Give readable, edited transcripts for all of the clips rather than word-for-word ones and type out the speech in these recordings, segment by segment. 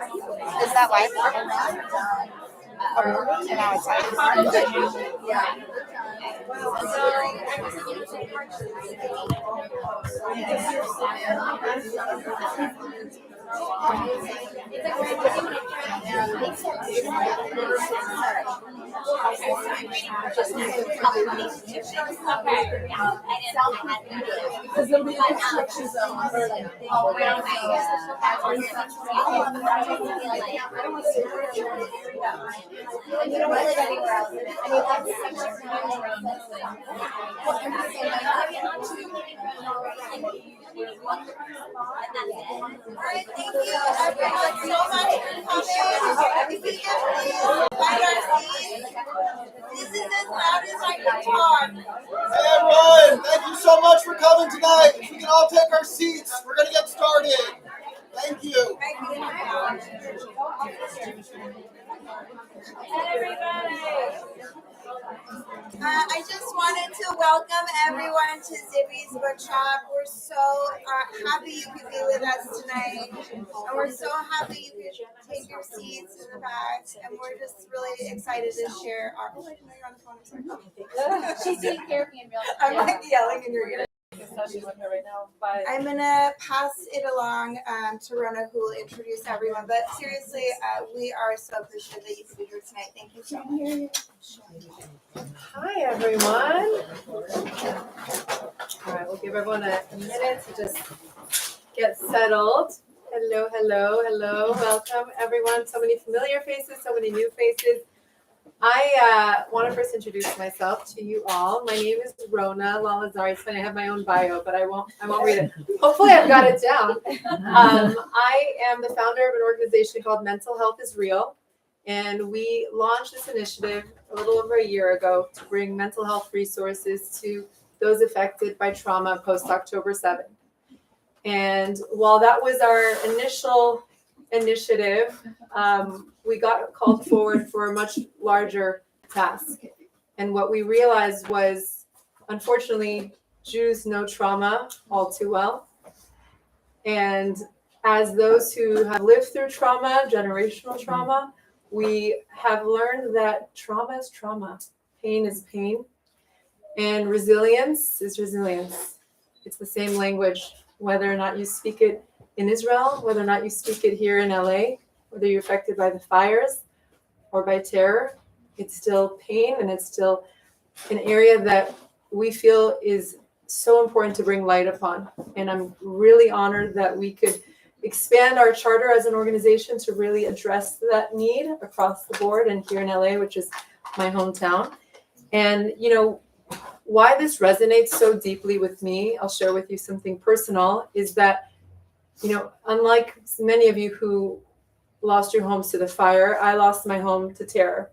Is that why? Or now it's like, yeah. Alright, thank you everyone so much for coming. This is as loud as I can talk. Hey everyone, thank you so much for coming tonight. If we can all take our seats, we're going to get started. Thank you. I just wanted to welcome everyone to Zippy's Bookshop. We're so happy you could be with us tonight. And we're so happy you could take your seats in the back. And we're just really excited to share our... Oh, I didn't know you're on the phone. She's taking care of me in real time. I'm like yelling in your ear. Right now, but I'm gonna pass it along to Rona, who will introduce everyone. But seriously, we are so appreciative that you could be here tonight. Thank you so much. Hi, everyone. All right, we'll give everyone a minute to just get settled. Hello, hello, hello. Welcome, everyone. So many familiar faces, so many new faces. I want to first introduce myself to you all. My name is Rona Lalezary. It's funny, I have my own bio, but I won't read it. Hopefully I've got it down. I am the founder of an organization called Mental Health is Real. And we launched this initiative a little over a year ago to bring mental health resources to those affected by trauma post-October 7th. And while that was our initial initiative, we got called forward for a much larger task. And what we realized was, unfortunately, Jews know trauma all too well. And as those who have lived through trauma, generational trauma, we have learned that trauma is trauma, pain is pain, and resilience is resilience. It's the same language, whether or not you speak it in Israel, whether or not you speak it here in LA, whether you're affected by the fires or by terror, it's still pain, and it's still an area that we feel is so important to bring light upon. And I'm really honored that we could expand our charter as an organization to really address that need across the board and here in LA, which is my hometown. And, you know, why this resonates so deeply with me, I'll share with you something personal, is that, you know, unlike many of you who lost your homes to the fire, I lost my home to terror.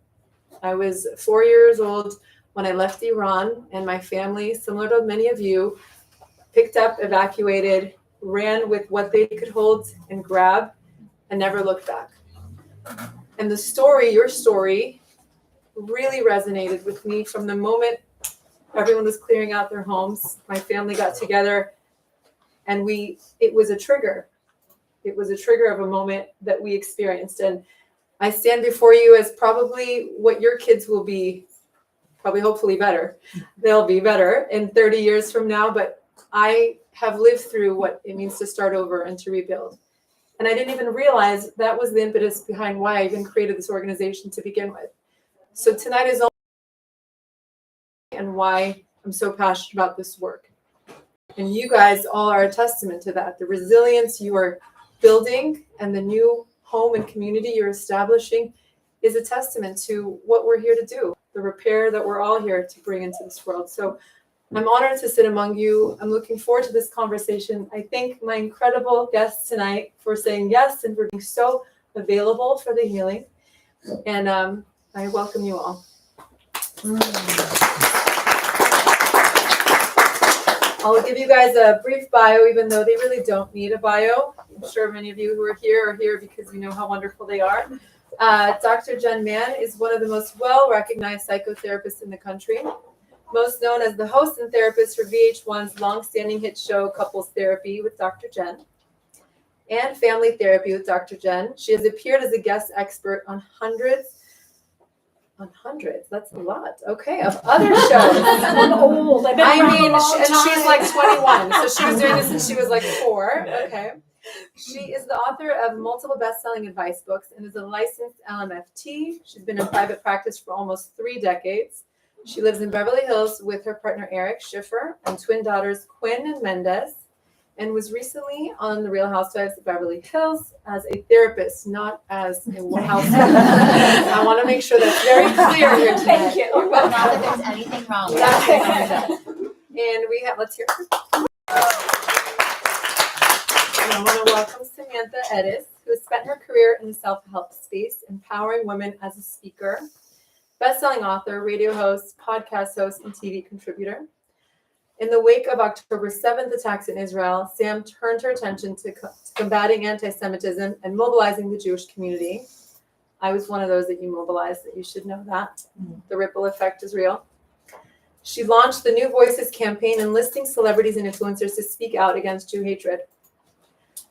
I was 4 years old when I left Iran, and my family, similar to many of you, picked up, evacuated, ran with what they could hold and grab, and never looked back. And the story, your story, really resonated with me from the moment everyone was clearing out their homes. My family got together, and it was a trigger. It was a trigger of a moment that we experienced. And I stand before you as probably what your kids will be, probably hopefully better. They'll be better in 30 years from now, but I have lived through what it means to start over and to rebuild. And I didn't even realize that was the impetus behind why I even created this organization to begin with. So tonight is and why I'm so passionate about this work. And you guys all are a testament to that. The resilience you are building and the new home and community you're establishing is a testament to what we're here to do, the repair that we're all here to bring into this world. So I'm honored to sit among you. I'm looking forward to this conversation. I thank my incredible guests tonight for saying yes and for being so available for the healing. And I welcome you all. I'll give you guys a brief bio, even though they really don't need a bio. I'm sure many of you who are here because you know how wonderful they are. Dr. Jenn Mann is one of the most well-recognized psychotherapists in the country, most known as the host and therapist for VH1's long-standing hit show Couples Therapy with Dr. Jenn. and family therapy with Dr. Jenn. She has appeared as a guest expert on hundreds, that's a lot, okay, of other shows. I'm old. I've been around a long and time. she's like 21, so she was doing this since she was like 4, okay. She is the author of multiple best-selling advice books and is a licensed LMFT. She's been in private practice for almost 3 decades. She lives in Beverly Hills with her partner Eric Schiffer and twin daughters Quinn and Mendez, and was recently on the Real Housewives of Beverly Hills as a therapist, not as a housewife. I want to make sure that's very clear here tonight. Thank you. You're Not welcome. that there's anything wrong with Nothing that. wrong with that. And we have, let's hear it. And I want to welcome Samantha Ettus, who has spent her career in the self-help space, empowering women as a speaker, best-selling author, radio host, podcast host, and TV contributor. In the wake of October 7th attacks in Israel, Sam turned her attention to combating anti-Semitism and mobilizing the Jewish community. I was one of those that you mobilized, that you should know that. The ripple effect is real. She launched the New Voices campaign, enlisting celebrities and influencers to speak out against Jew hatred.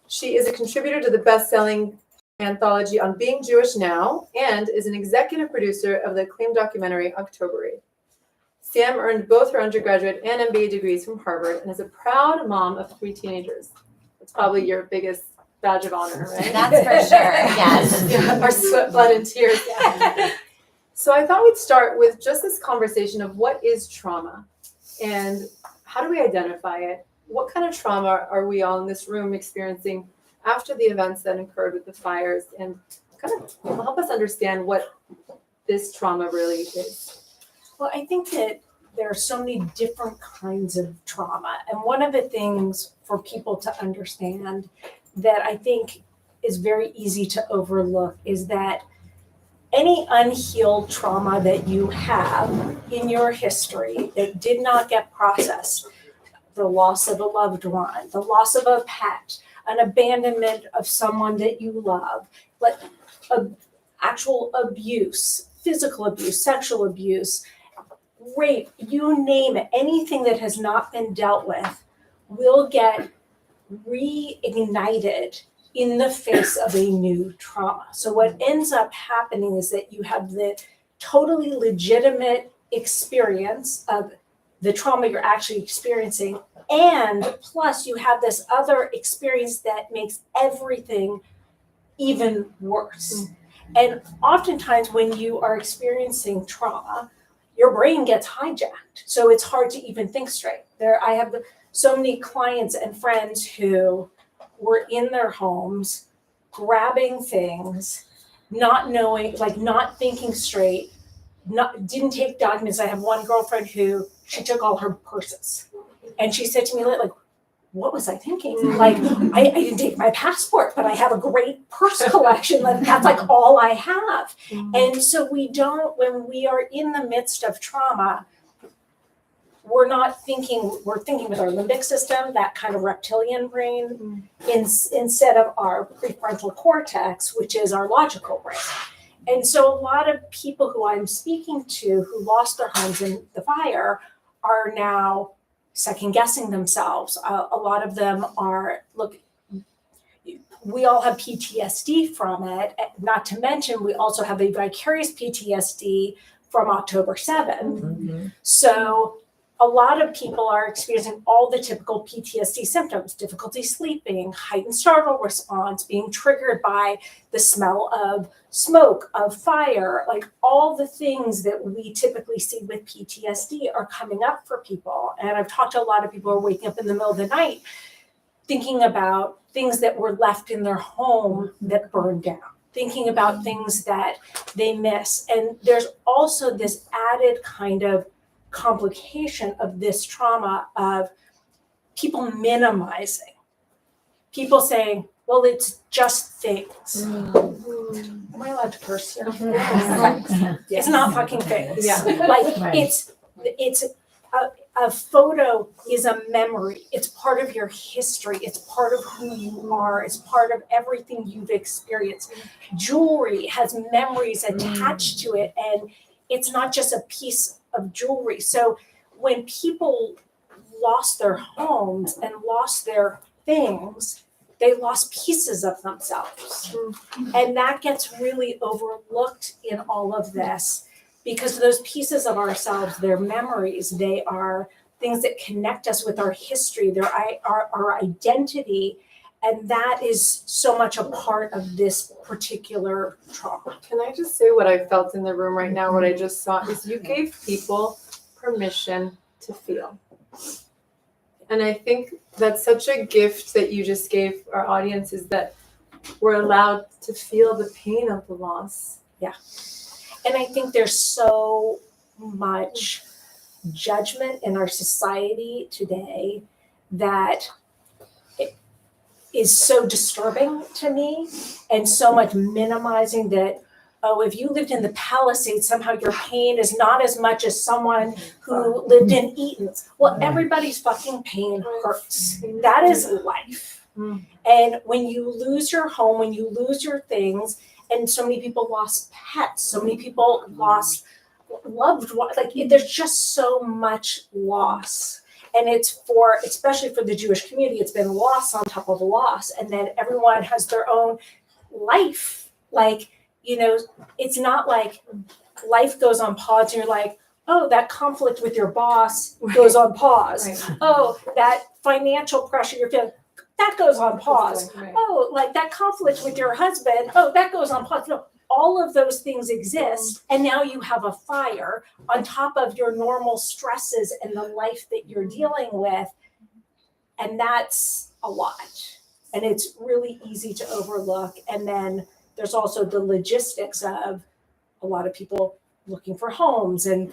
She is a contributor to the best-selling anthology on Being Jewish Now and is an executive producer of the acclaimed documentary Octoberate. Sam earned both her undergraduate and MBA degrees from Harvard and is a proud mom of 3 teenagers. That's probably your biggest badge of honor, right? That's for sure, yes. Yeah, our sweat, blood, and tears. Yeah. So I thought we'd start with just this conversation of what is trauma and how do we identify it? What kind of trauma are we all in this room experiencing after the events that occurred with the fires, and kind of help us understand what this trauma really is? Well, I think that there are so many different kinds of trauma. And one of the things for people to understand that I think is very easy to overlook is that any unhealed trauma that you have in your history that did not get processed, the loss of a loved one, the loss of a pet, an abandonment of someone that you love, like actual abuse, physical abuse, sexual abuse, rape, you name it, anything that has not been dealt with will get reignited in the face of a new trauma. So what ends up happening is that you have the totally legitimate experience of the trauma you're actually experiencing, and plus you have this other experience that makes everything even worse. And oftentimes when you are experiencing trauma, your brain gets hijacked. So it's hard to even think straight. I have so many clients and friends who were in their homes, grabbing things, not knowing, like not thinking straight, didn't take documents. I have one girlfriend who, she took all her purses. And she said to me, like, what was I thinking? Like, I didn't take my passport, but I have a great purse collection. Like, that's like all I have. And so when we are in the midst of trauma, we're thinking with our limbic system, that kind of reptilian brain, instead of our prefrontal cortex, which is our logical brain. And so a lot of people who I'm speaking to who lost their homes in the fire are now second guessing themselves. A lot of them are, look, we all have PTSD from it, not to mention we also have a vicarious PTSD from October 7th. So a lot of people are experiencing all the typical PTSD symptoms: difficulty sleeping, heightened startle response, being triggered by the smell of smoke, of fire, like all the things that we typically see with PTSD are coming up for people. And I've talked to a lot of people who are waking up in the middle of the night thinking about things that were left in their home that burned down, thinking about things that they miss. And there's also this added kind of complication of this trauma of people minimizing, people saying, well, it's just things. Am I allowed to curse here? It's not fucking things. Yeah. Like Right. it's a photo is a memory. It's part of your history. It's part of who you are. It's part of everything you've experienced. Jewelry has memories attached to it, and it's not just a piece of jewelry. So when people lost their homes and lost their things, they lost pieces of themselves. And that gets really overlooked in all of this because those pieces of ourselves, they're memories, they are things that connect us with our history, they're our identity. And that is so much a part of this particular trauma. Can I just say what I felt in the room right now? What I just saw is you gave people permission to feel. And I think that's such a gift that you just gave our audience, is that we're allowed to feel the pain of the loss. Yeah. And I think there's so much judgment in our society today that it is so disturbing to me, and so much minimizing that, oh, if you lived in the Palisades, somehow your pain is not as much as someone who lived in Eaton. Well, everybody's fucking pain hurts. That is life. And when you lose your home, when you lose your things, and so many people lost pets, so many people lost loved ones, like there's just so much loss. And it's especially for the Jewish community, it's been loss on top of loss. And then everyone has their own life. Like, it's not like life goes on pause and you're like, oh, that conflict with your boss goes on pause. Right. Oh, that financial pressure you're feeling, that goes on pause. Right. Oh, like that conflict with your husband, oh, that goes on pause. No, all of those things exist. And now you have a fire on top of your normal stresses and the life that you're dealing with. And that's a lot. And it's really easy to overlook. And then there's also the logistics of a lot of people looking for homes and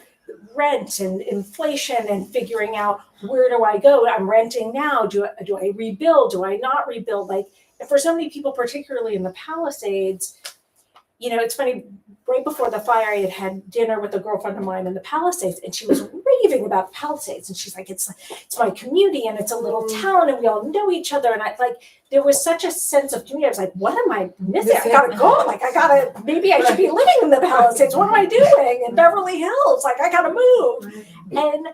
rent and inflation and figuring out, where do I go? I'm renting now. Do I rebuild? Do I not rebuild? Like, and for so many people, particularly in the Palisades, it's funny, right before the fire, I had dinner with a girlfriend of mine in the Palisades, and she was raving about the Palisades. And she's like, it's my community, and it's a little town, and we all know each other. And there was such a sense of community. I was like, what am I missing? I gotta go. Maybe I should be living in the Palisades. What am I doing in Beverly Hills? I gotta move. And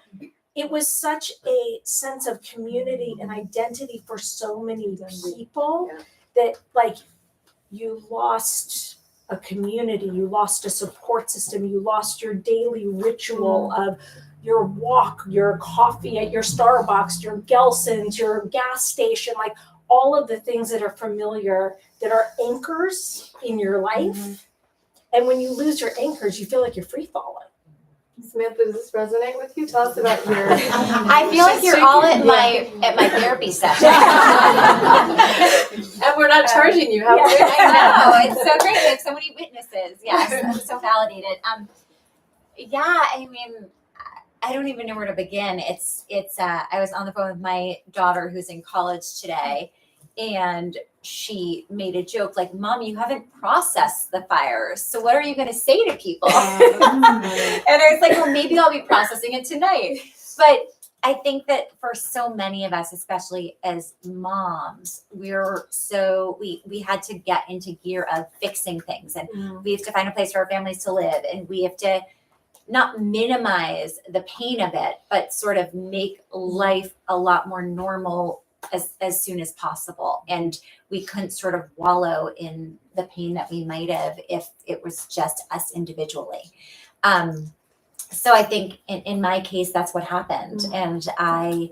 it was such a sense of community and identity for so many people that, you lost a community, you lost a support system, you lost your daily ritual of your walk, your coffee at your Starbucks, your Gelson's, your gas station, all of the things that are familiar, that are anchors in your life. And when you lose your anchors, you feel like you're free falling. Samantha, does this resonate with you? Tell us about your. I feel like you're all at my therapy session. And we're not charging you. How I know, it's so great. We have so many witnesses. Yes, I'm so validated. I mean, I don't even know where to begin. It's. I was on the phone with my daughter who's in college today, and she made a joke like, Mom, you haven't processed the fires. So what are you going to say to people? And I was like, well, maybe I'll be processing it tonight. But I think that for so many of us, especially as moms, we had to get into gear of fixing things. And we have to find a place for our families to live. And we have to not minimize the pain of it, but sort of make life a lot more normal as soon as possible. And we couldn't sort of wallow in the pain that we might have if it was just us individually. So I think in my case, that's what happened. And I,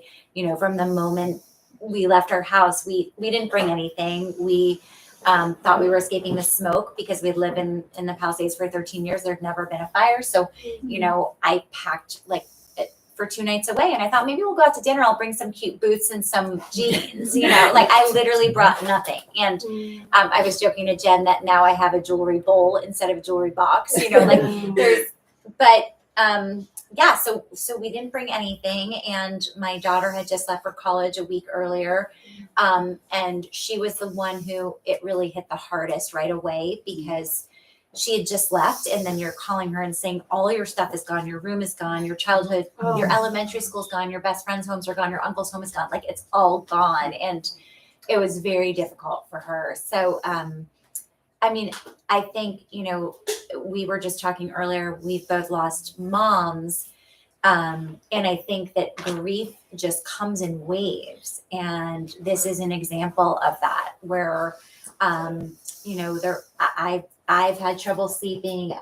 from the moment we left our house, we didn't bring anything. We thought we were escaping the smoke because we'd lived in the Palisades for 13 years. There'd never been a fire. So, I packed for 2 nights away. And I thought maybe we'll go out to dinner. I'll bring some cute boots and some jeans, I literally brought nothing. And I was joking to Jenn that now I have a jewelry bowl instead of a jewelry box, so we didn't bring anything. And my daughter had just left for college a week earlier. And she was the one who it really hit the hardest right away because she had just left, and then you're calling her and saying, all your stuff is gone. Your room is gone. Your childhood, your elementary school's gone. Your best friend's homes are gone. Your uncle's home is gone. It's all gone. And it was very difficult for her. So, I think, we were just talking earlier, we've both lost moms. And I think that grief just comes in waves. And this is an example of that where, I've had trouble sleeping.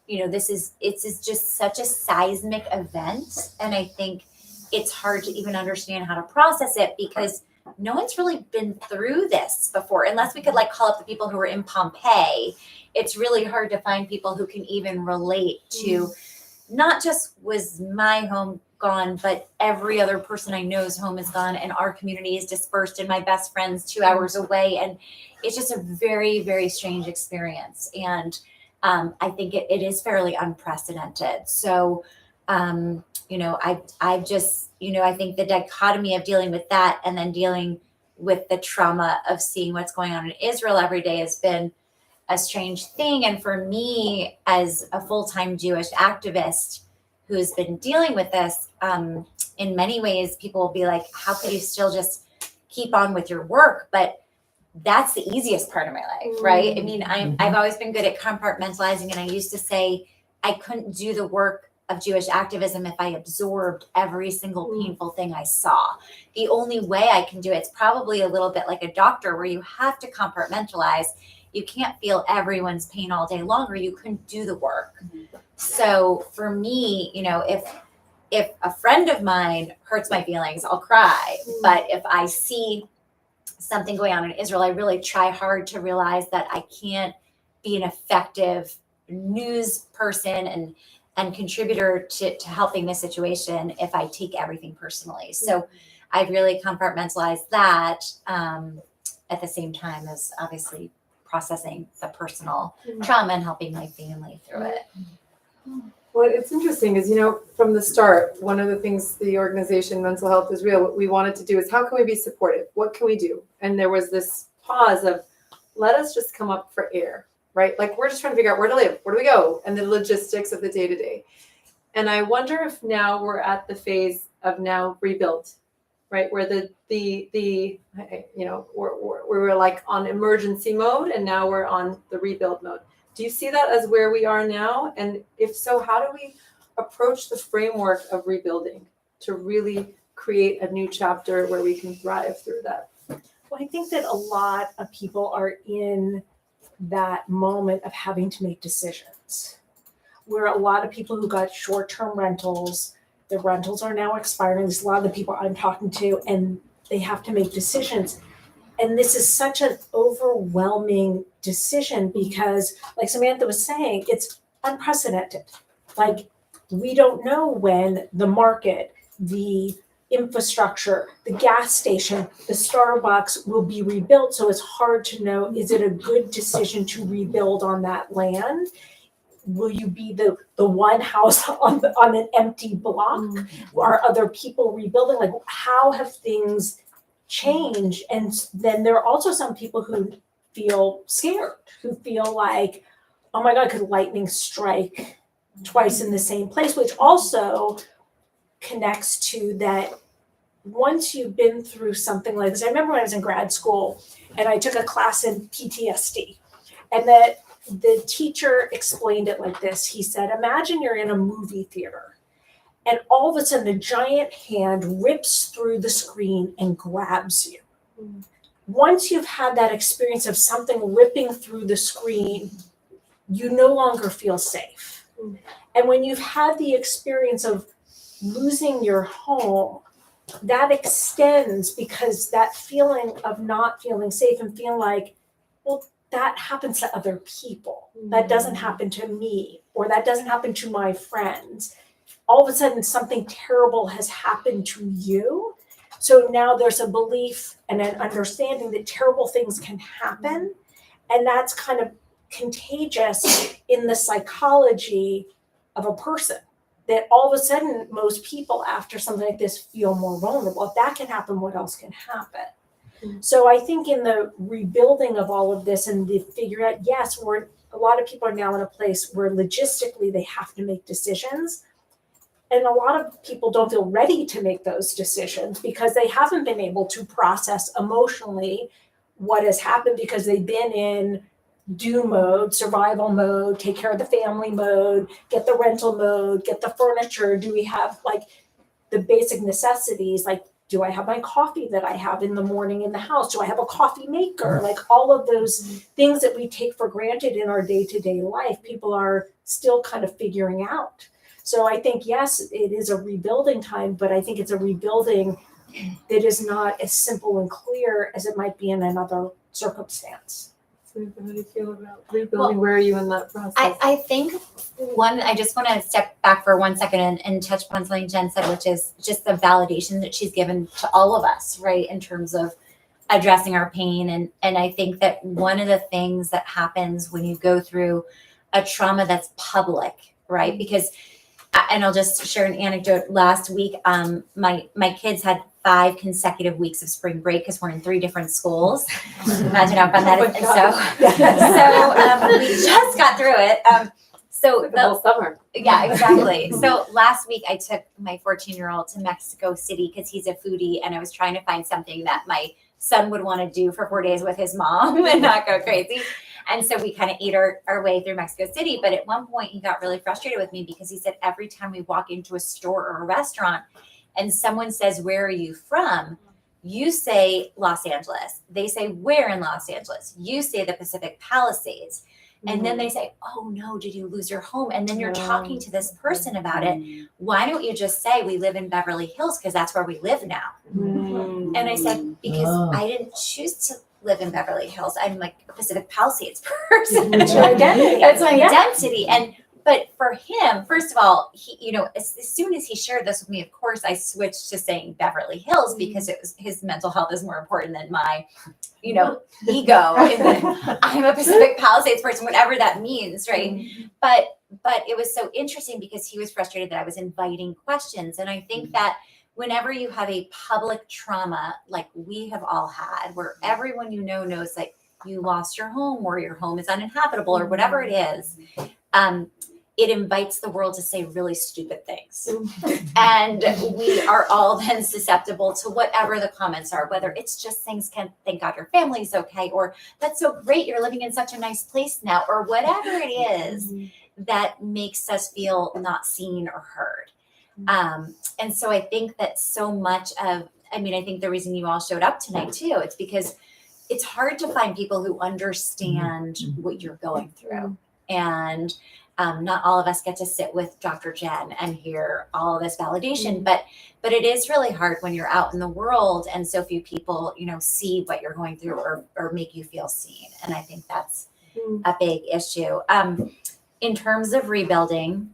It's just such a seismic event. And I think it's hard to even understand how to process it because no one's really been through this before, unless we could like call up the people who were in Pompeii. It's really hard to find people who can even relate to not just was my home gone, but every other person I know's home is gone and our community is dispersed and my best friend's 2 hours away. And it's just a very, very strange experience. And I think it is fairly unprecedented. So, I've just, I think the dichotomy of dealing with that and then dealing with the trauma of seeing what's going on in Israel every day has been a strange thing. And for me, as a full-time Jewish activist who's been dealing with this, in many ways, people will be like, how could you still just keep on with your work? But that's the easiest part of my life, right? I mean, I've always been good at compartmentalizing. And I used to say I couldn't do the work of Jewish activism if I absorbed every single painful thing I saw. The only way I can do it's probably a little bit like a doctor where you have to compartmentalize. You can't feel everyone's pain all day long or you couldn't do the work. So for me, if a friend of mine hurts my feelings, I'll cry. But if I see something going on in Israel, I really try hard to realize that I can't be an effective news person and contributor to helping this situation if I take everything personally. So I've really compartmentalized that at the same time as obviously processing the personal trauma and helping my family through it. Well, it's interesting is, from the start, one of the things the organization Mental Health is Real, what we wanted to do is how can we be supportive? What can we do? And there was this pause of, let us just come up for air, right? Like we're just trying to figure out where to live, where do we go? And the logistics of the day to day. And I wonder if now we're at the phase of now rebuild, right? Where we were like on emergency mode and now we're on the rebuild mode. Do you see that as where we are now? And if so, how do we approach the framework of rebuilding to really create a new chapter where we can thrive through that? Well, I think that a lot of people are in that moment of having to make decisions, where a lot of people who got short-term rentals, the rentals are now expiring. There's a lot of the people I'm talking to, and they have to make decisions. And this is such an overwhelming decision because, like Samantha was saying, it's unprecedented. Like, we don't know when the market, the infrastructure, the gas station, the Starbucks will be rebuilt. So it's hard to know, is it a good decision to rebuild on that land? Will you be the one house on an empty block? Are other people rebuilding? Like, how have things changed? And then there are also some people who feel scared, who feel like, oh my God, could lightning strike twice in the same place, which also connects to that once you've been through something like this. I remember when I was in grad school and I took a class in PTSD, and that the teacher explained it like this. He said, imagine you're in a movie theater and all of a sudden a giant hand rips through the screen and grabs you. Once you've had that experience of something ripping through the screen, you no longer feel safe. And when you've had the experience of losing your home, that extends because that feeling of not feeling safe and feeling like, well, that happens to other people. That doesn't happen to me, or that doesn't happen to my friends. All of a sudden, something terrible has happened to you. So now there's a belief and an understanding that terrible things can happen. And that's kind of contagious in the psychology of a person. That all of a sudden, most people after something like this feel more vulnerable. If that can happen, what else can happen? So I think in the rebuilding of all of this and the figure out, yes, a lot of people are now in a place where logistically they have to make decisions. And a lot of people don't feel ready to make those decisions because they haven't been able to process emotionally what has happened because they've been in do mode, survival mode, take care of the family mode, get the rental mode, get the furniture. Do we have like the basic necessities? Like, do I have my coffee that I have in the morning in the house? Do I have a coffee maker? Like all of those things that we take for granted in our day-to-day life, people are still kind of figuring out. So I think, yes, it is a rebuilding time, but I think it's a rebuilding that is not as simple and clear as it might be in another circumstance. Samantha, how do you feel about rebuilding? Where are you in that process? I think I just want to step back for 1 second and touch upon something Jenn said, which is just the validation that she's given to all of us, right? In terms of addressing our pain. And I think that one of the things that happens when you go through a trauma that's public, right? Because, and I'll just share an anecdote. Last week, my kids had 5 consecutive weeks of spring break because we're in 3 different schools. Imagine how fun that is. And so we just got through it. So the whole summer. Yeah, exactly. So last week I took my 14-year-old to Mexico City because he's a foodie, and I was trying to find something that my son would want to do for 4 days with his mom and not go crazy. And so we kind of ate our way through Mexico City. But at one point he got really frustrated with me because he said every time we walk into a store or a restaurant and someone says, "Where are you from?" you say Los Angeles. They say, "Where in Los Angeles?" You say the Pacific Palisades. And then they say, "Oh no, did you lose your home?" And then you're talking to this person about it. Why don't you just say, "We live in Beverly Hills because that's where we live now." And I said, because I didn't choose to live in Beverly Hills. I'm like a Pacific Palisades person. It's your identity. That's my identity. But for him, first of all, he, as soon as he shared this with me, of course, I switched to saying Beverly Hills because it was his mental health is more important than my, ego. I'm a Pacific Palisades person, whatever that means, right? But it was so interesting because he was frustrated that I was inviting questions, and I think that whenever you have a public trauma like we have all had, where everyone knows like you lost your home or your home is uninhabitable or whatever it is. It invites the world to say really stupid things. And we are all then susceptible to whatever the comments are, whether it's just things thank God your family's okay, or that's so great, you're living in such a nice place now, or whatever it is that makes us feel not seen or heard. And so I think that so much of, I think the reason you all showed up tonight too, it's because it's hard to find people who understand what you're going through. And not all of us get to sit with Dr. Jenn and hear all of this validation, but it is really hard when you're out in the world and so few people, see what you're going through or make you feel seen. And I think that's a big issue. In terms of rebuilding,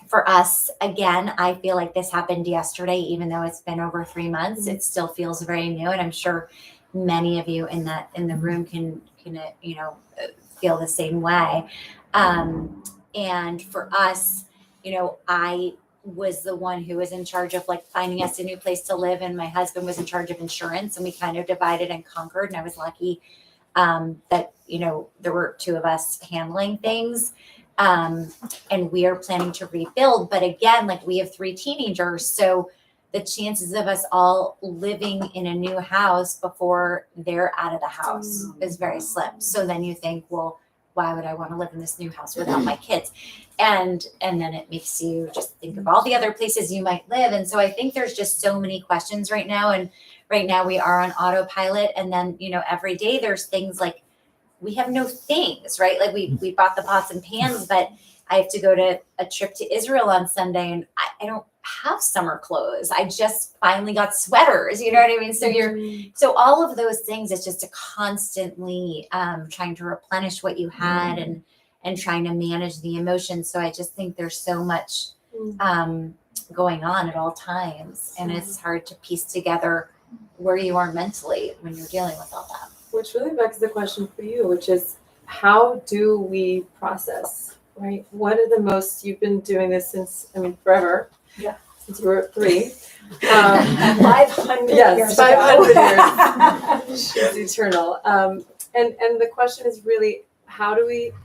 for us, again, I feel like this happened yesterday, even though it's been over 3 months, it still feels very new. And I'm sure many of you in the room can feel the same way. And for us, I was the one who was in charge of like finding us a new place to live, and my husband was in charge of insurance, and we kind of divided and conquered. And I was lucky that there were 2 of us handling things, and we are planning to rebuild. But again, like we have 3 teenagers, so the chances of us all living in a new house before they're out of the house is very slim. So then you think, well, why would I want to live in this new house without my kids? And then it makes you just think of all the other places you might live. And so I think there's just so many questions right now. And right now we are on autopilot. And then, every day there's things like we have no things, right? Like we bought the pots and pans, but I have to go to a trip to Israel on Sunday, and I don't have summer clothes. I just finally got sweaters, you know what I mean? So all of those things, it's just a constantly trying to replenish what you had and trying to manage the emotions. So I just think there's so much going on at all times, and it's hard to piece together where you are mentally when you're dealing with all that. Which really begs the question for you, which is how do we process, right? What are the most, you've been doing this since, forever. Yeah. Since you were 3. 500 years 500 years. She's eternal. And the question is really,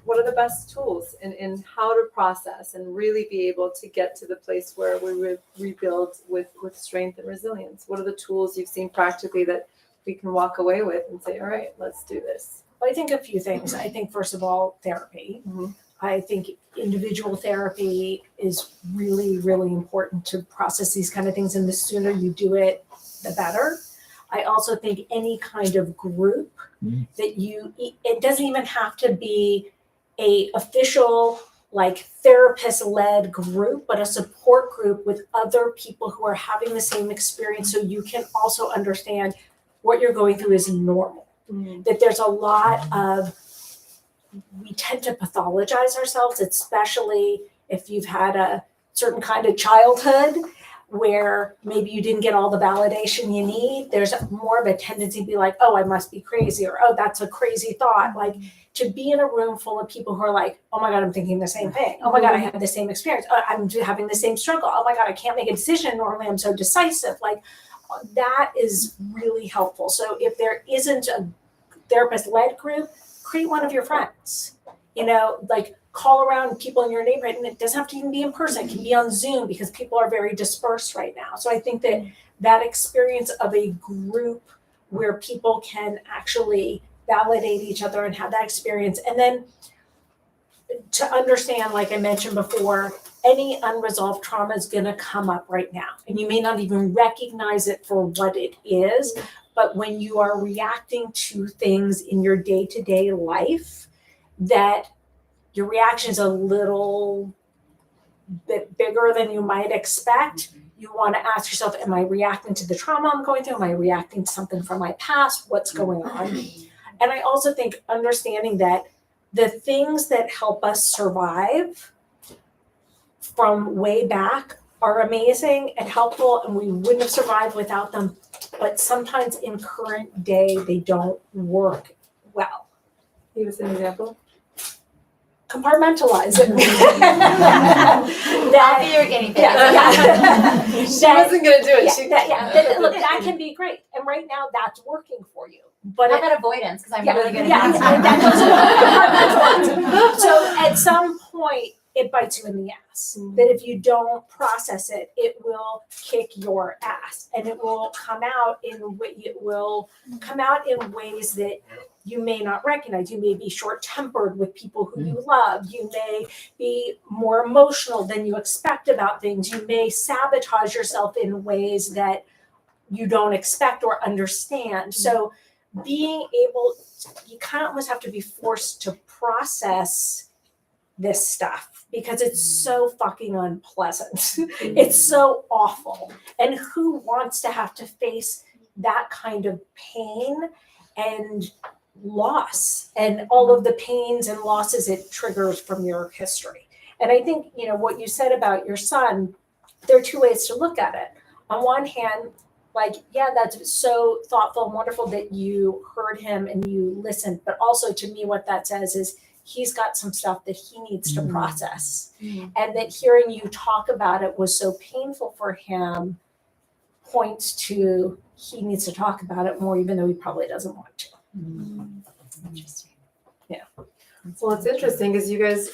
what are the best tools in how to process and really be able to get to the place where we rebuild with strength and resilience? What are the tools you've seen practically that we can walk away with and say, all right, let's do this? Well, I think a few things. I think, first of all, therapy. Mhm. I think individual therapy is really, really important to process these kind of things. And the sooner you do it, the better. I also think any kind of group that it doesn't even have to be a official like therapist-led group, but a support group with other people who are having the same experience, so you can also understand what you're going through is normal. That there's a lot of, we tend to pathologize ourselves, especially if you've had a certain kind of childhood where maybe you didn't get all the validation you need. There's more of a tendency to be like, oh, I must be crazy, or oh, that's a crazy thought. Like, to be in a room full of people who are like, oh my God, I'm thinking the same thing. Oh my God, I had the same experience. I'm having the same struggle. Oh my God, I can't make a decision. Normally I'm so decisive. Like, that is really helpful. So if there isn't a therapist-led group, create one of your friends. Like, call around people in your neighborhood, and it doesn't have to even be in person. It can be on Zoom because people are very dispersed right now. So I think that experience of a group where people can actually validate each other and have that experience. And then to understand, like I mentioned before, any unresolved trauma is going to come up right now. And you may not even recognize it for what it is, but when you are reacting to things in your day-to-day life, that your reaction is a little bit bigger than you might expect, you want to ask yourself, am I reacting to the trauma I'm going through? Am I reacting to something from my past? What's going on? And I also think understanding that the things that help us survive from way back are amazing and helpful, and we wouldn't have survived without them. But sometimes in current day, they don't work well. Give us an example. Compartmentalize it. I'll be your guinea pig. She wasn't going to do it. Look, that can be great. And right now that's working for you. But How about avoidance? Because I'm really good yeah, at that goes so at some point, it bites you in the ass. That if you don't process it, it will kick your ass, and it will come out in ways that you may not recognize. You may be short-tempered with people who you love. You may be more emotional than you expect about things. You may sabotage yourself in ways that you don't expect or understand. So being able, you kind of almost have to be forced to process this stuff because it's so fucking unpleasant. It's so awful. And who wants to have to face that kind of pain and loss and all of the pains and losses it triggers from your history? And I think, what you said about your son, there are two ways to look at it. On one hand, like, yeah, that's so thoughtful and wonderful that you heard him and you listened. But also to me, what that says is he's got some stuff that he needs to process. And that hearing you talk about it was so painful for him points to he needs to talk about it more, even though he probably doesn't want to. Interesting. Yeah. Well, it's interesting because you guys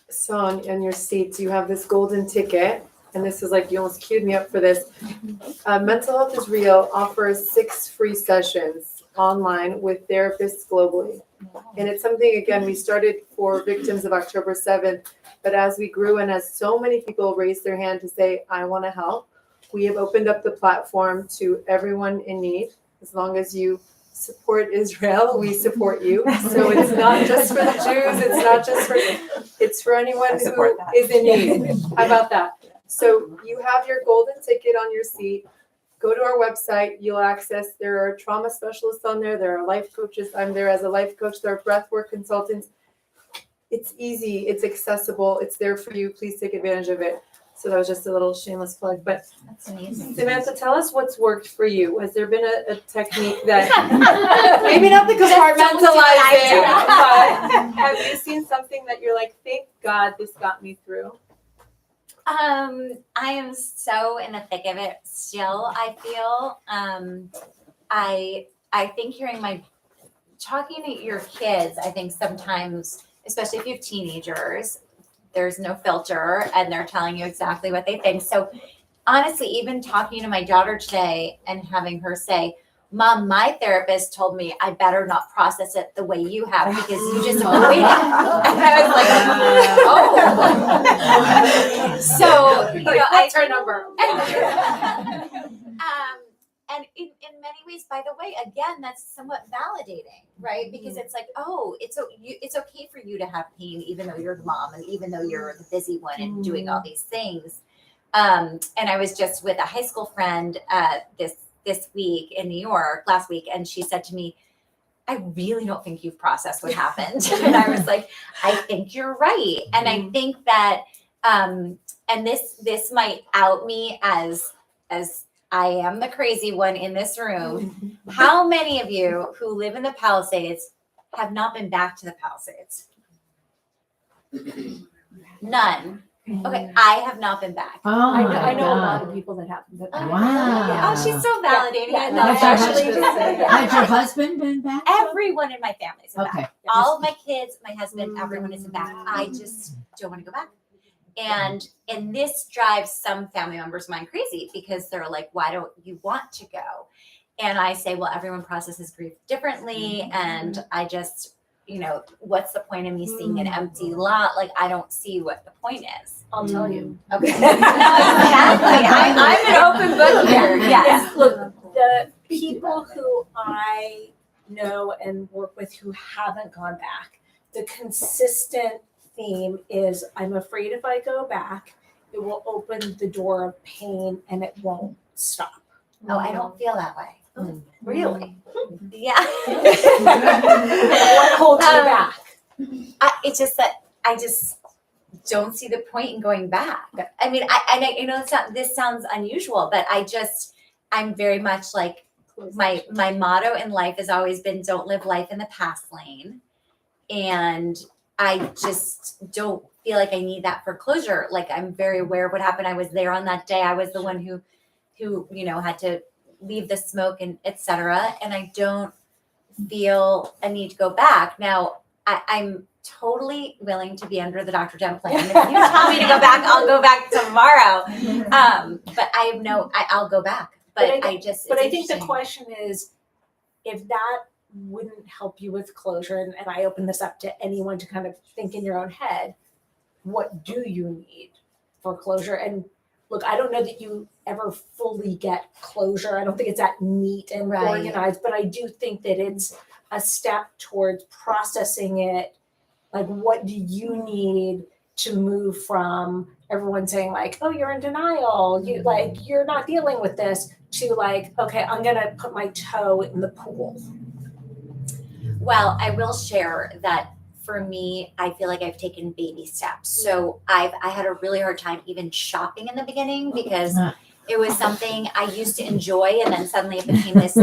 saw on your seats, you have this golden ticket. And this is like, you almost queued me up for this. Mental Health is Real offers 6 free sessions online with therapists globally. And it's something, again, we started for victims of October 7th. But as we grew and as so many people raised their hand to say, I want to help, we have opened up the platform to everyone in need. As long as you support Israel, we support you. So it's not just for the Jews. It's for anyone who is in need. How about that? So you have your golden ticket on your seat. Go to our website. You'll access, there are trauma specialists on there. There are life coaches. I'm there as a life coach. There are breathwork consultants. It's easy. It's accessible. It's there for you. Please take advantage of it. So that was just a little shameless plug. But That's amazing. Samantha, tell us what's worked for you. Has there been a technique that, maybe not the compartmentalizing, but have you seen something that you're like, thank God this got me through? I am so in the thick of it still, I feel. I think talking to your kids, I think sometimes, especially if you have teenagers, there's no filter and they're telling you exactly what they think. So honestly, even talking to my daughter today and having her say, Mom, my therapist told me I better not process it the way you have because you just avoid it. And I was like, oh. So, you know, What's her number? And in many ways, by the way, again, that's somewhat validating, right? Because it's like, oh, it's okay for you to have pain, even though you're the mom and even though you're the busy one and doing all these things. And I was just with a high school friend this week in New York last week, and she said to me, I really don't think you've processed what happened. And I was like, I think you're right. And I think that, and this might out me as I am the crazy one in this room. How many of you who live in the Palisades have not been back to the Palisades? None. Okay, I have not been back. Oh, I know a my lot God. of people that haven't. But Wow. Oh, she's so validating. I Yeah, love Has that. your husband- Has your husband been back? Everyone in my family is Okay. back. All of my kids, my husband, everyone is back. I just don't want to go back. And this drives some family members of mine crazy because they're like, why don't you want to go? And I say, well, everyone processes grief differently. And I just, you know, what's the point of me seeing an empty lot? Like, I don't see what the point is. I'll tell you. Okay. Exactly. I'm an open book here. Yes. Look, the people who I know and work with who haven't gone back, the consistent theme is I'm afraid if I go back, it will open the door of pain and it won't stop. No, I don't feel that way. Really? Yeah. What holds you back? It's just that I just don't see the point in going back. I mean, I you know, this sounds unusual, but I'm very much like my motto in life has always been don't live life in the past lane. And I just don't feel like I need that for closure. Like I'm very aware of what happened. I was there on that day. I was the one who, you know, had to leave the smoke and et cetera. And I don't feel a need to go back. Now I'm totally willing to be under the Dr. Jenn plan. If you tell me to go back, I'll go back tomorrow. But I'll go back. But I think the question is if that wouldn't help you with closure, and I open this up to anyone to kind of think in your own head, what do you need for closure? And look, I don't know that you ever fully get closure. I don't think it's that neat and Right. organized, but I do think that it's a step towards processing it. Like, what do you need to move from everyone saying like, oh, you're in denial, you like, you're not dealing with this, to like, okay, I'm gonna put my toe in the pool. Well, I will share that for me, I feel like I've taken baby steps. So I had a really hard time even shopping in the beginning because it was something I used to enjoy, and then suddenly it became this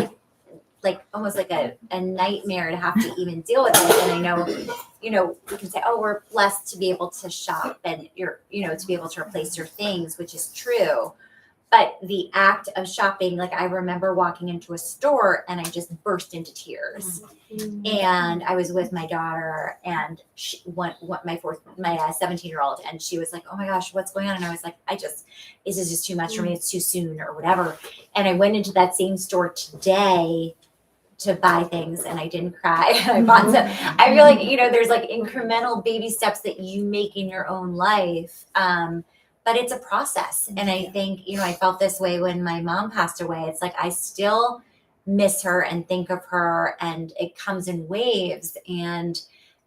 like almost like a nightmare to have to even deal with it. And I know, you know, we can say, oh, we're blessed to be able to shop and to be able to replace your things, which is true. But the act of shopping, like I remember walking into a store and I just burst into tears. And I was with my daughter and my 17-year-old, and she was like, oh my gosh, what's going on? And I was like, this is just too much for me. It's too soon or whatever. And I went into that same store today to buy things and I didn't cry. I bought some. I feel like, you know, there's like incremental baby steps that you make in your own life. But it's a process. And I think, you know, I felt this way when my mom passed away. It's like, I still miss her and think of her, and it comes in waves. And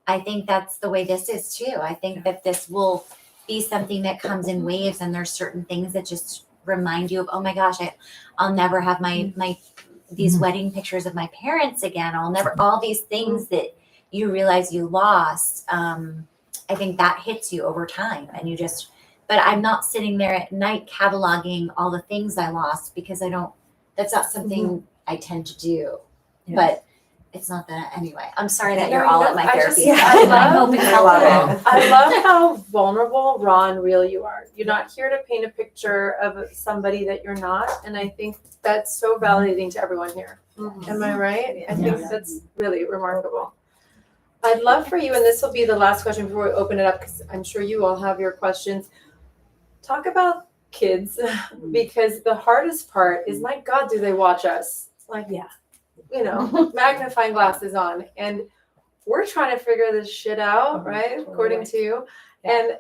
I think that's the way this is too. I think that this will be something that comes in waves, and there's certain things that just remind you of, oh my gosh, I'll never have these wedding pictures of my parents again. All these things that you realize you lost. I think that hits you over time, and but I'm not sitting there at night cataloging all the things I lost, because that's not something I tend to do. Yeah. But it's not that anyway. I'm sorry that you're all at my therapy. I hope it's helpful. I love how vulnerable, raw, and real you are. You're not here to paint a picture of somebody that you're not. And I think that's so validating to everyone here. Am I right? I think that's really remarkable. I'd love for you, and this will be the last question before we open it up, because I'm sure you all have your questions. Talk about kids, because the hardest part is, my God, do they watch us? Like, magnifying glasses on, and we're trying to figure this shit out, right? According to you. And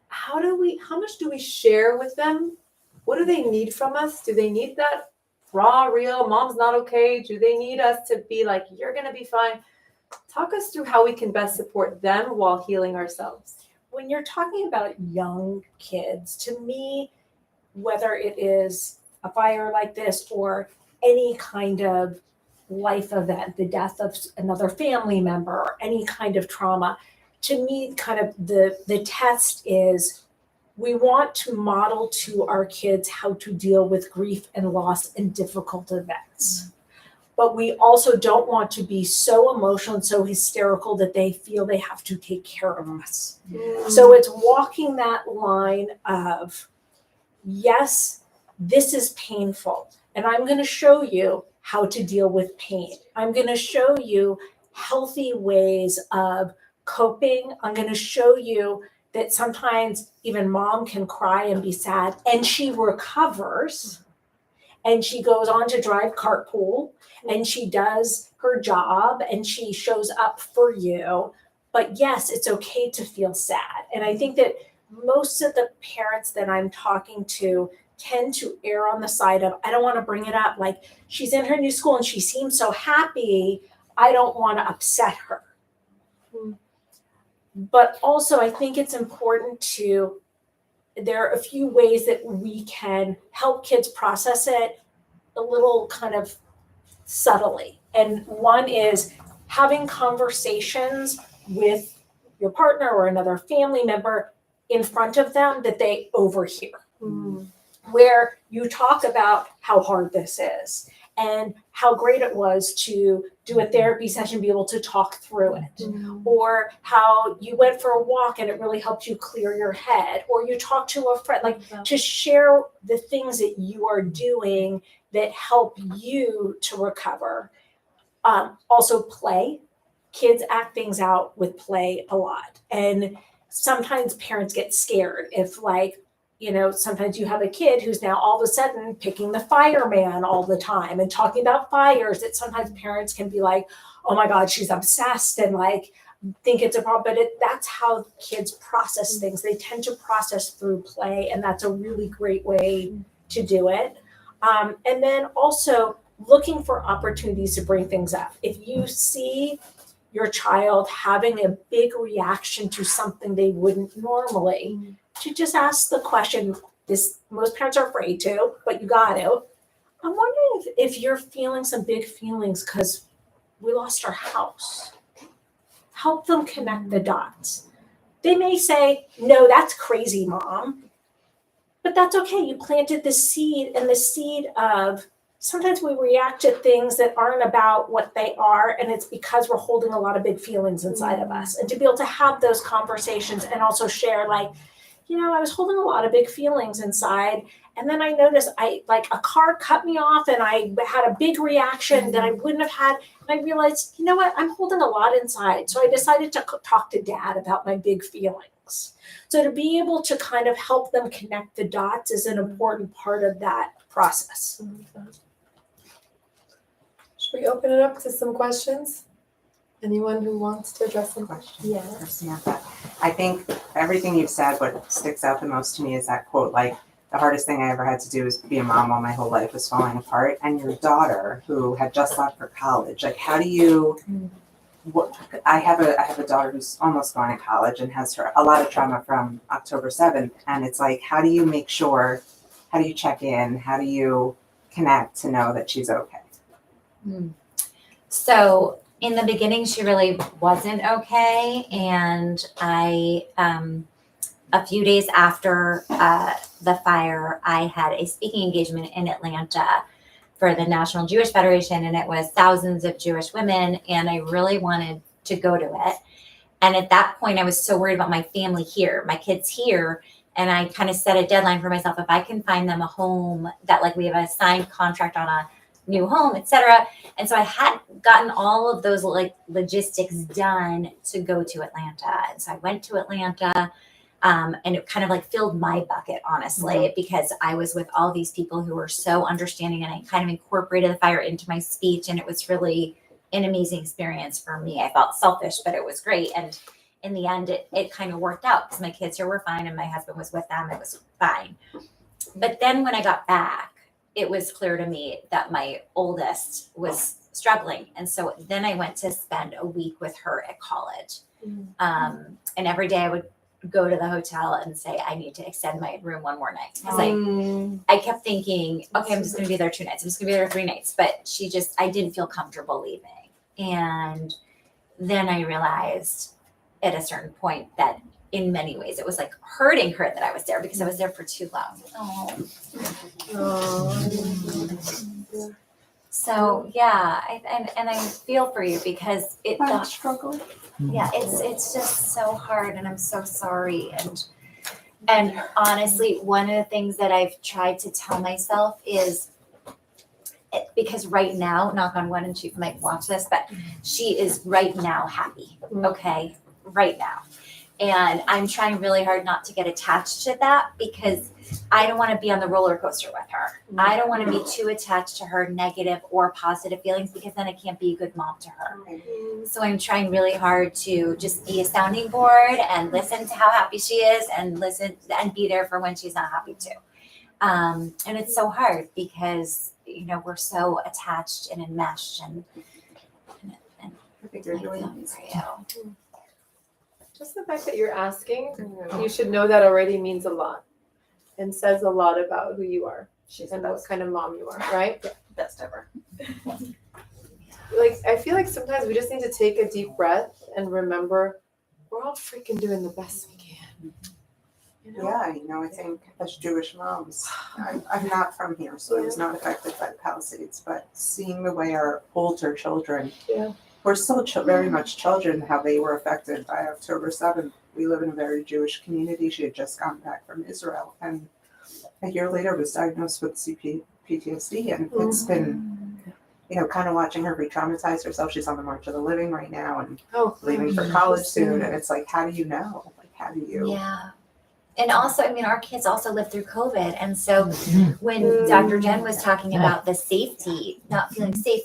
how much do we share with them? What do they need from us? Do they need that raw, real, mom's not okay? Do they need us to be like, you're going to be fine? Talk us through how we can best support them while healing ourselves. When you're talking about young kids, to me, whether it is a fire like this or any kind of life event, the death of another family member, or any kind of trauma, to me, kind of the test is we want to model to our kids how to deal with grief and loss and difficult events. But we also don't want to be so emotional and so hysterical that they feel they have to take care of us. So it's walking that line of, yes, this is painful, and I'm going to show you how to deal with pain. I'm going to show you healthy ways of coping. I'm going to show you that sometimes even mom can cry and be sad, and she recovers, and she goes on to drive carpool, and she does her job, and she shows up for you. But yes, it's okay to feel sad. And I think that most of the parents that I'm talking to tend to err on the side of, I don't want to bring it up. Like, she's in her new school and she seems so happy. I don't want to upset her. But also, I think it's important there are a few ways that we can help kids process it a little kind of subtly. And one is having conversations with your partner or another family member in front of them that they overhear, where you talk about how hard this is and how great it was to do a therapy session, be able to talk through it, or how you went for a walk and it really helped you clear your head, or you talk to a friend, like to share the things that you are doing that help you to recover. Also play. Kids act things out with play a lot. And sometimes parents get scared if, like, sometimes you have a kid who's now all of a sudden picking the fireman all the time and talking about fires, that sometimes parents can be like, oh my God, she's obsessed, and like think it's a problem. But that's how kids process things. They tend to process through play, and that's a really great way to do it. And then also looking for opportunities to bring things up. If you see your child having a big reaction to something they wouldn't normally, to just ask the question, most parents are afraid to, but you got to. I'm wondering if you're feeling some big feelings because we lost our house. Help them connect the dots. They may say, no, that's crazy, Mom. But that's okay. You planted the seed, and the seed of sometimes we react to things that aren't about what they are, and it's because we're holding a lot of big feelings inside of us. And to be able to have those conversations and also share, like, I was holding a lot of big feelings inside, and then I noticed a car cut me off, and I had a big reaction that I wouldn't have had, and I realized, you know what, I'm holding a lot inside. So I decided to talk to Dad about my big feelings. So to be able to kind of help them connect the dots is an important part of that process. Should we open it up to some questions? Anyone who wants to address some questions? Yeah. For Samantha. I think everything you've said, what sticks out the most to me is that quote, like, the hardest thing I ever had to do was be a mom while my whole life was falling apart. And your daughter, who had just left for college, like, how do you, I have a daughter who's almost going to college and has a lot of trauma from October 7th. And it's like, how do you make sure, how do you check in? How do you connect to know that she's okay? So in the beginning, she really wasn't okay. And I, a few days after the fire, I had a speaking engagement in Atlanta for the National Jewish Federation, and it was thousands of Jewish women, and I really wanted to go to it. And at that point, I was so worried about my family here, my kids here, and I kind of set a deadline for myself. If I can find them a home that, like, we have a signed contract on a new home, etc. And so I had gotten all of those logistics done to go to Atlanta. And so I went to Atlanta. And it kind of like filled my bucket, honestly, because I was with all these people who were so understanding, and I kind of incorporated the fire into my speech, and it was really an amazing experience for me. I felt selfish, but it was great. And in the end, it kind of worked out because my kids here were fine and my husband was with them. It was fine. But then when I got back, it was clear to me that my oldest was struggling. And so then I went to spend a week with her at college. And every day I would go to the hotel and say, I need to extend my room one more night. Because I kept thinking, okay, I'm just going to be there 2 nights. I'm just going to be there 3 nights. But I didn't feel comfortable leaving. And then I realized at a certain point that in many ways it was like hurting her that I was there because I was there for too long. So yeah, I feel for you because I'm struggling. yeah, it's just so hard, and I'm so sorry. And honestly, one of the things that I've tried to tell myself is, because right now, knock on wood, and she might watch this, but she is right now happy. Okay, right now. And I'm trying really hard not to get attached to that because I don't want to be on the roller coaster with her. I don't want to be too attached to her negative or positive feelings because then I can't be a good mom to her. So I'm trying really hard to just be a sounding board and listen to how happy she is and listen and be there for when she's not happy too. And it's so hard because, we're so attached and enmeshed and I think you're doing amazing. Just the fact that you're asking, you should know that already means a lot and says a lot about who you are and what kind of mom you are, right? Best ever. Like, I feel like sometimes we just need to take a deep breath and remember we're all freaking doing the best we can. Yeah, I think as Jewish moms, I'm not from here, so I was not affected by the Palisades, but seeing the way our older children, we're still very much children, how they were affected by October 7th. We live in a very Jewish community. She had just gotten back from Israel, and a year later was diagnosed with PTSD, and it's been, kind of watching her re-traumatize herself. She's on the March of the Living right now and leaving for college soon, and it's like, how do you know? Like, how do you? Yeah. And also, our kids also lived through COVID. And so when Dr. Jenn was talking about the safety, not feeling safe,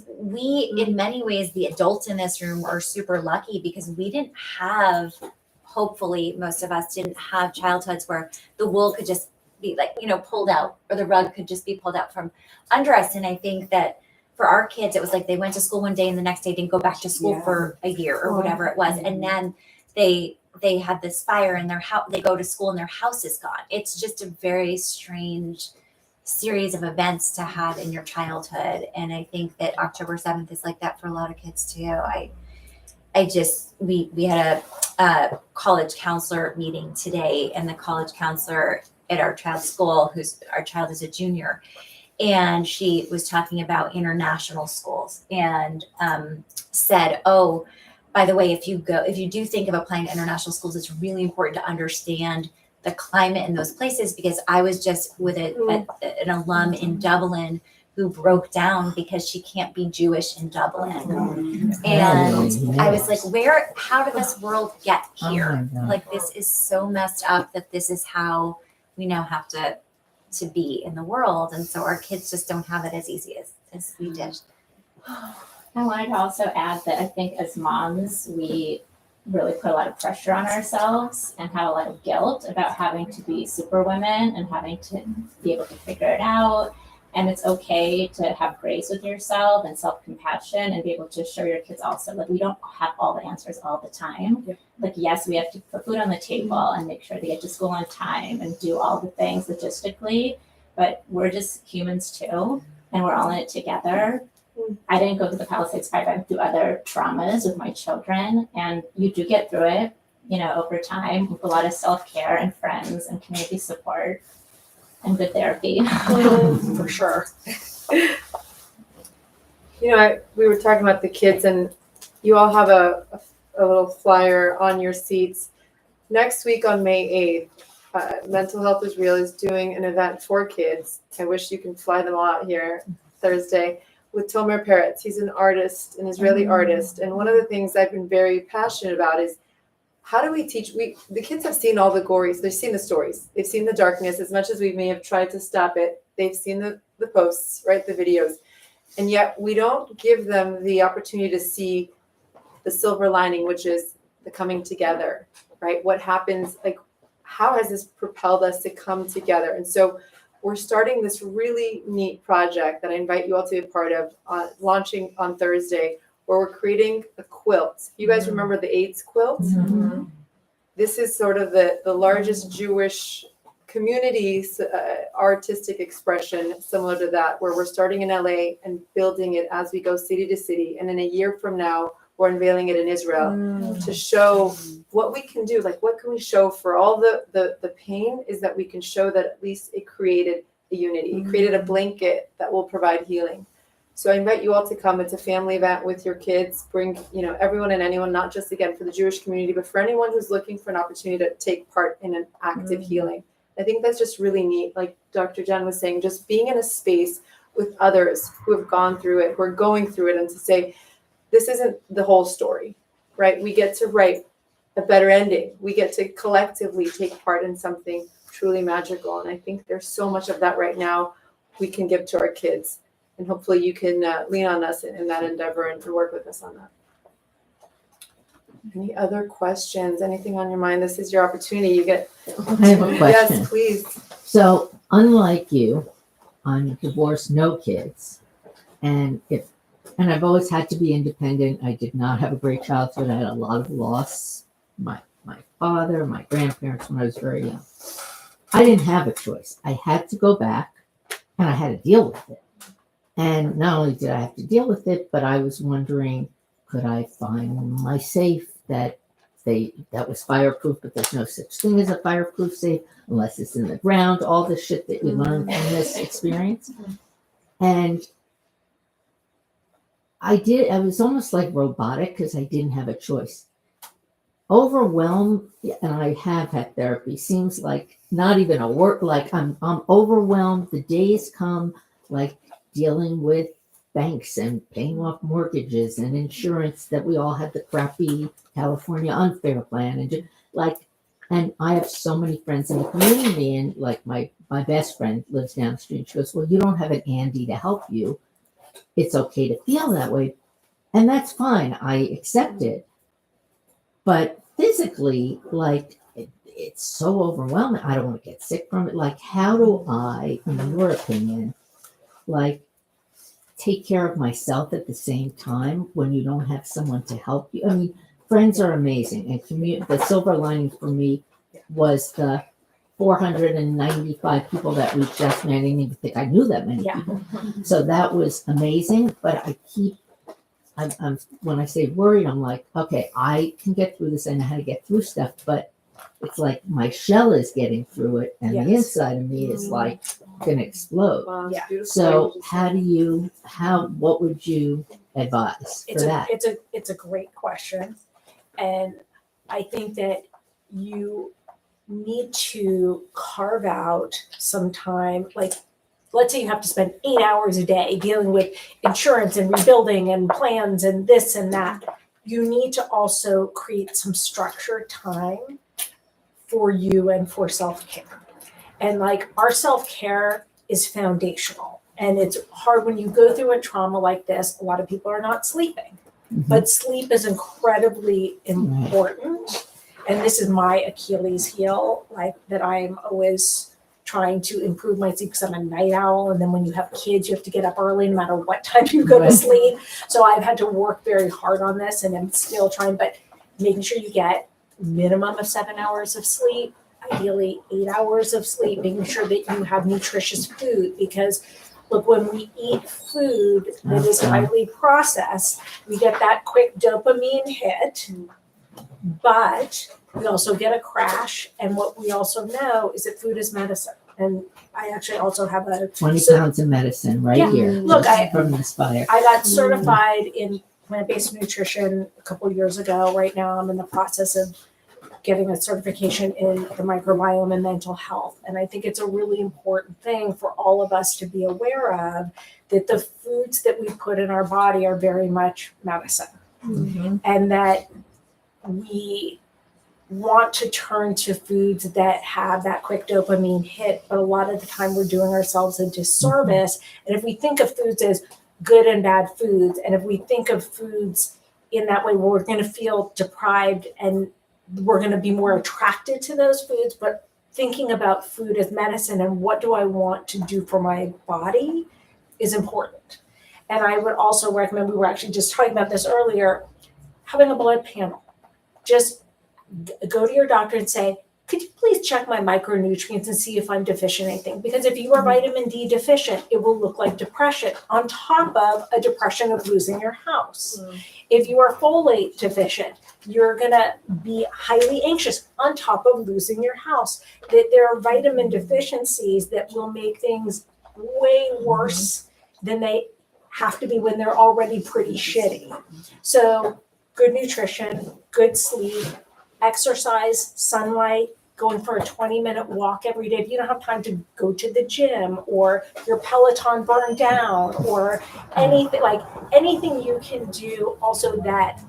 we, in many ways, the adults in this room are super lucky because we didn't have, hopefully, most of us didn't have childhoods where the wool could just be pulled out, or the rug could just be pulled out from under us. And I think that for our kids, it was like they went to school one day and the next day didn't go back to school for a year or whatever it was. And then they had this fire in their house. They go to school and their house is gone. It's just a very strange series of events to have in your childhood. And I think that October 7th is like that for a lot of kids too. We had a college counselor meeting today, and the college counselor at our child's school, our child is a junior, and she was talking about international schools and said, by the way, if you do think of applying to international schools, it's really important to understand the climate in those places, because I was just with an alum in Dublin who broke down because she can't be Jewish in Dublin. And I was like, how did this world get here? This is so messed up that this is how we now have to be in the world. And so our kids just don't have it as easy as we did. I wanted to also add that I think as moms, we really put a lot of pressure on ourselves and have a lot of guilt about having to be superwomen and having to be able to figure it out. And it's okay to have grace with yourself and self-compassion and be able to show your kids also, we don't have all the answers all the time. Yes, we have to put food on the table and make sure they get to school on time and do all the things logistically, but we're just humans too, and we're all in it together. I didn't go through the Palisades Fire, I went through other traumas with my children, and you do get through it, over time with a lot of self-care and friends and community support and good therapy. For sure. We were talking about the kids, and you all have a little flyer on your seats. Next week on May 8th, Mental Health is Real is doing an event for kids. I wish you can fly them all out here Thursday, with Tomer Peretz. He's an artist, an Israeli artist. And one of the things I've been very passionate about is how do we teach? The kids have seen all the gories. They've seen the stories. They've seen the darkness. As much as we may have tried to stop it, they've seen the posts, right? The videos. And yet we don't give them the opportunity to see the silver lining, which is the coming together, right? What happens, like, how has this propelled us to come together? And so we're starting this really neat project that I invite you all to be a part of, launching on Thursday, where we're creating a quilt. You guys remember the AIDS quilt? Mm-hmm. This is sort of the largest Jewish community artistic expression similar to that, where we're starting in LA and building it as we go city to city. And in a year from now, we're unveiling it in Israel to show what we can do. Like, what can we show for all the pain is that we can show that at least it created a unity. It created a blanket that will provide healing. So I invite you all to come. It's a family event with your kids. Bring, everyone and anyone, not just, again, for the Jewish community, but for anyone who's looking for an opportunity to take part in an active healing. I think that's just really neat. Like Dr. Jenn was saying, just being in a space with others who have gone through it, who are going through it, and to say, this isn't the whole story, right? We get to write a better ending. We get to collectively take part in something truly magical. And I think there's so much of that right now we can give to our kids. And hopefully you can lean on us in that endeavor and to work with us on that. Any other questions? Anything on your mind? This is your opportunity. You get. I have a question. Yes, please. So, unlike you, I'm divorced, no kids, and I've always had to be independent. I did not have a great childhood. I had a lot of loss. My father, my grandparents when I was very young. I didn't have a choice. I had to go back, and I had to deal with it. And not only did I have to deal with it, but I was wondering, could I find my safe that was fireproof, but there's no such thing as a fireproof safe unless it's in the ground, all the shit that you learn from this experience. And I was almost like robotic because I didn't have a choice. Overwhelmed, and I have had therapy, seems like not even a word, like I'm overwhelmed. The days come, like dealing with banks and paying off mortgages and insurance that we all had the crappy California unfair plan and I have so many friends in the community, and like my best friend lives down the street. She goes, well, you don't have an Andy to help you. It's okay to feel that way. And that's fine. I accept it. But physically, like it's so overwhelming. I don't want to get sick from it. Like, how do I, in your opinion, like take care of myself at the same time when you don't have someone to help you? I mean, friends are amazing, and the silver lining for me was the 495 people that reached out to me. I didn't even think I knew that many people. So that was amazing. But I'm when I say worried, I'm like, okay, I can get through this. I know how to get through stuff, but it's like my shell is getting through it, and the inside of me is like gonna explode. Wow, Yeah. beautiful. So what would you advise for that? It's a great question. And I think that you need to carve out some time, like let's say you have to spend 8 hours a day dealing with insurance and rebuilding and plans and this and that. You need to also create some structured time for you and for self-care. And like our self-care is foundational. And it's hard when you go through a trauma like this. A lot of people are not sleeping, but sleep is incredibly important. And this is my Achilles heel, like that I'm always trying to improve my sleep because I'm a night owl. And then when you have kids, you have to get up early no matter what time you go to sleep. So I've had to work very hard on this, and I'm still trying, but making sure you get minimum of 7 hours of sleep, ideally 8 hours of sleep, making sure that you have nutritious food, because look, when we eat food that is highly processed, we get that quick dopamine hit, but we also get a crash. And what we also know is that food is medicine. And I actually also have 20 pounds of medicine here. Look, from this fire. I got certified in plant-based nutrition a couple years ago. Right now, I'm in the process of getting a certification in the microbiome and mental health. And I think it's a really important thing for all of us to be aware of, that the foods that we put in our body are very much medicine. And that we want to turn to foods that have that quick dopamine hit, but a lot of the time we're doing ourselves a disservice. And if we think of foods as good and bad foods, and if we think of foods in that way, we're going to feel deprived and we're going to be more attracted to those foods. But thinking about food as medicine and what do I want to do for my body is important. And I would also recommend, we were actually just talking about this earlier, having a blood panel. Just go to your doctor and say, could you please check my micronutrients and see if I'm deficient in anything? Because if you are vitamin D deficient, it will look like depression on top of a depression of losing your house. If you are folate deficient, you're going to be highly anxious on top of losing your house. That there are vitamin deficiencies that will make things way worse than they have to be when they're already pretty shitty. So good nutrition, good sleep, exercise, sunlight, going for a 20-minute walk every day. If you don't have time to go to the gym or your Peloton burned down or anything you can do also that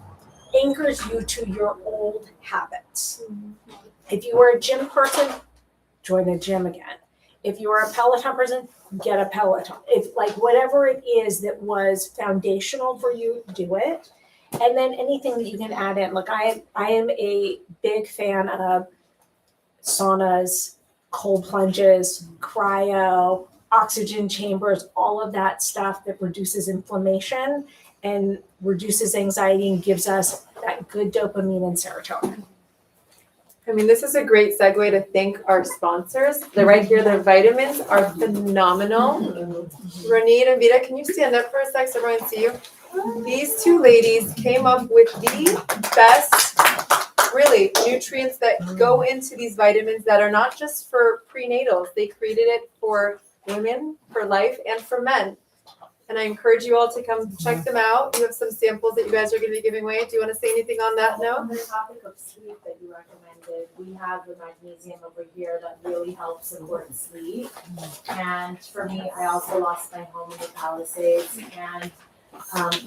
anchors you to your old habits. If you are a gym person, join a gym again. If you are a Peloton person, get a Peloton. If whatever it is that was foundational for you, do it. And then anything that you can add in. Look, I am a big fan of saunas, cold plunges, cryo, oxygen chambers, all of that stuff that reduces inflammation and reduces anxiety and gives us that good dopamine and serotonin. I mean, this is a great segue to thank our sponsors. They're right here. Their vitamins are phenomenal. Ronit and Vita, can you stand up for a sec so everyone can see you? These two ladies came up with the best, really, nutrients that go into these vitamins that are not just for prenatals. They created it for women, for life, and for men. And I encourage you all to come check them out. You have some samples that you guys are going to be giving away. Do you want to say anything on that note? On the topic of sleep that you recommended, we have the magnesium over here that really helps support sleep. And for me, I also lost my home in the Palisades. And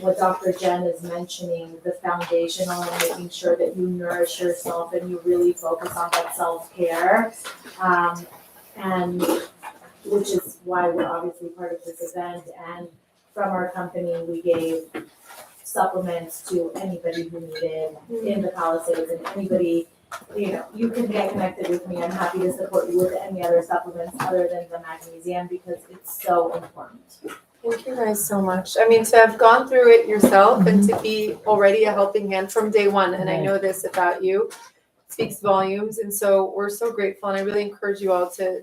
what Dr. Jenn is mentioning, the foundational and making sure that you nourish yourself and you really focus on that self-care. And which is why we're obviously part of this event. And from our company, we gave supplements to anybody who needed in the Palisades, and anybody, you can get connected with me. I'm happy to support you with any other supplements other than the magnesium because it's so important. Thank you guys so much. I mean, to have gone through it yourself and to be already a helping hand from day one, and I know this about you, speaks volumes. And so we're so grateful, and I really encourage you all to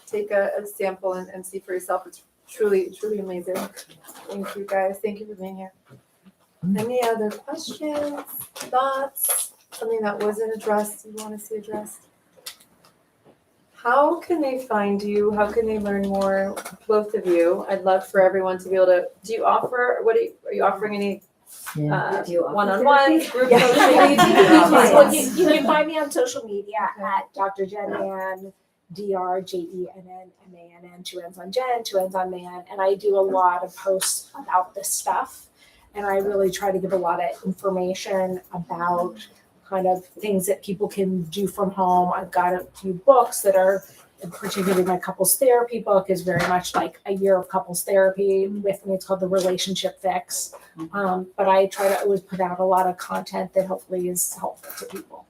take a sample and see for yourself. It's truly, truly amazing. Thank you guys. Thank you for being here. Any other questions, thoughts, something that wasn't addressed you want to see addressed? How can they find you? How can they learn more? Both of you. I'd love for everyone to be able to. Do you offer? Are you offering any one-on-ones, group coaching? Well, you can find me on social media at Dr. Jenn Mann, DrJennMann, 2 N's on Jen, 2 N's on Mann, and I do a lot of posts about this stuff, and I really try to give a lot of information about kind of things that people can do from home. I've got a few books that are, particularly my couples therapy book is very much like a year of couples therapy with me. It's called The Relationship Fix. But I try to always put out a lot of content that hopefully is helpful to people.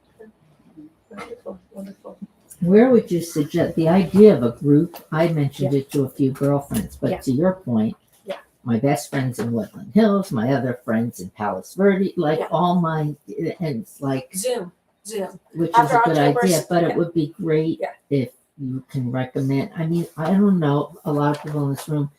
Wonderful, wonderful. Where would you suggest the idea of a group? I mentioned it to a few girlfriends, but to your point, my best friends in Woodland Hills, my other friends in Palos Verde, all mine, and it's like Zoom, which After is a good October, idea, but it would be great if you can recommend. I mean, I don't know a lot of people in this room.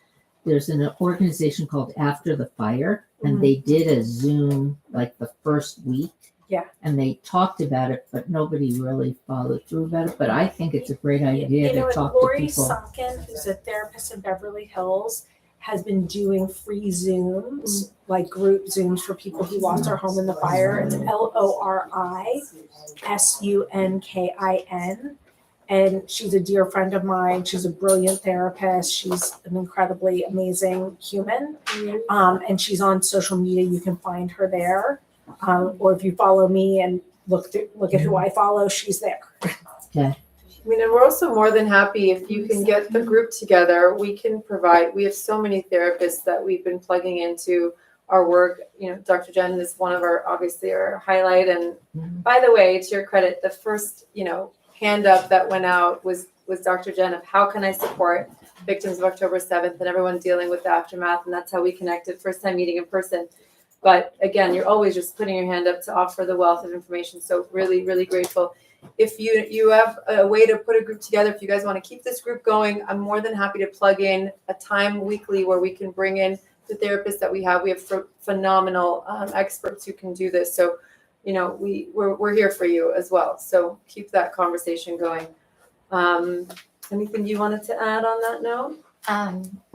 There's an organization called After the Fire, and they did a Zoom like the first week. Yeah. And they talked about it, but nobody really followed through about it. But I think it's a great idea to talk Lori to people. Sunken, who's a therapist in Beverly Hills, has been doing free Zooms, like group Zooms for people who lost their home in the fire. It's LORISUNKIN. And she's a dear friend of mine. She's a brilliant therapist. She's an incredibly amazing human. And she's on social media. You can find her there. Or if you follow me and look at who I follow. She's there. I mean, and we're also more than happy if you can get the group together. We can provide, we have so many therapists that we've been plugging into our work. You know, Dr. Jenn is one of our, obviously, our highlight. And by the way, to your credit, the first, hand up that went out was Dr. Jenn of how can I support victims of October 7th and everyone dealing with the aftermath. And that's how we connected, first time meeting in person. But again, you're always just putting your hand up to offer the wealth of information. So really, really grateful. If you have a way to put a group together, if you guys want to keep this group going, I'm more than happy to plug in a time weekly where we can bring in the therapists that we have. We have phenomenal experts who can do this. So, we're here for you as well. So keep that conversation going. Anything you wanted to add on that note?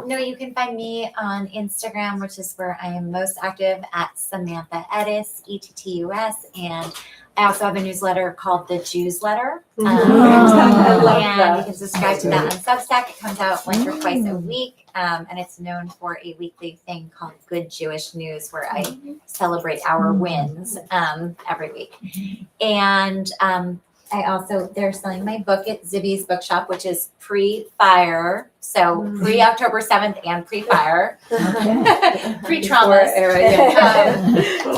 No, you can find me on Instagram, which is where I am most active, at Samantha Ettus, Ettus, and I also have a newsletter called The Jews Letter. I love and that. you can subscribe to that on Substack. It comes out once or twice a week, and it's known for a weekly thing called Good Jewish News, where I celebrate our wins every week. And they're selling my book at Zibby's Bookshop, which is pre-fire. So pre-October 7th and pre-fire. Pre-traumas.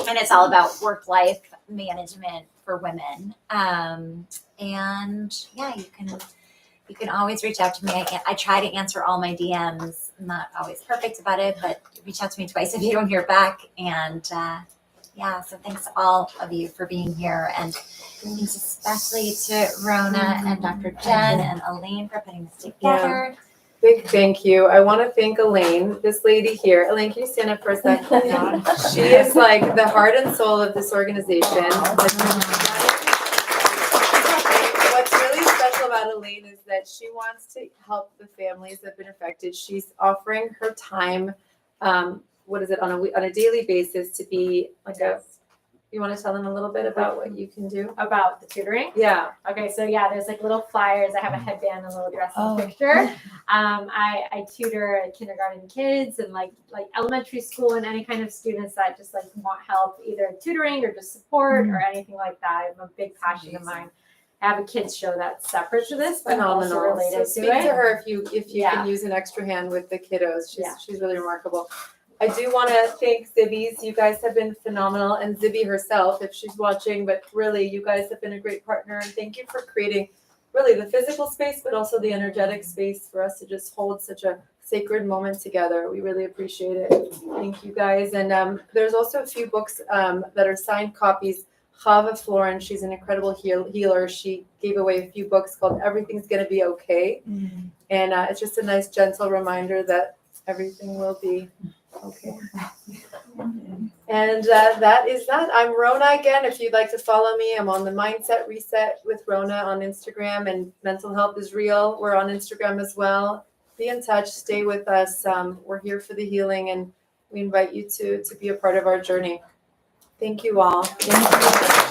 And it's all about work-life management for women. And yeah, you can always reach out to me. I try to answer all my DMs. I'm not always perfect about it, but reach out to me twice if you don't hear back. And so thanks to all of you for being here, and thanks especially to Rona and Dr. Jenn and Elaine for putting this together. Big thank you. I want to thank Elaine, this lady here. Elaine, can you stand up for a second? She is like the heart and soul of this organization. What's really special about Elaine is that she wants to help the families that have been affected. She's offering her time, on a daily basis to be like you want to tell them a little bit about what you can do? About the tutoring? Yeah. Okay, so yeah, there's like little flyers. I have a headband, a little dress, and a picture. I tutor kindergarten kids and like elementary school and any kind of students that just like want help, either tutoring or just support or anything like that. I'm a big passion of mine. I have a kids show that's separate to this, but also Phenomenal. related So to speak it. to her if you can use an extra hand with the kiddos. She's really remarkable. I do want to thank Zibby's. You guys have been phenomenal, and Zibby herself, if she's watching, but really you guys have been a great partner, and thank you for creating really the physical space, but also the energetic space for us to just hold such a sacred moment together. We really appreciate it. Thank you guys. And there's also a few books that are signed copies. Chava Florin, she's an incredible healer. She gave away a few books called Everything's Gonna Be Okay. And it's just a nice, gentle reminder that everything will be okay. And that is that. I'm Rona again. If you'd like to follow me, I'm on the Mindset Reset with Rona on Instagram, and Mental Health is Real. We're on Instagram as well. Be in touch. Stay with us. We're here for the healing, and we invite you to be a part of our journey. Thank you all. Thank you.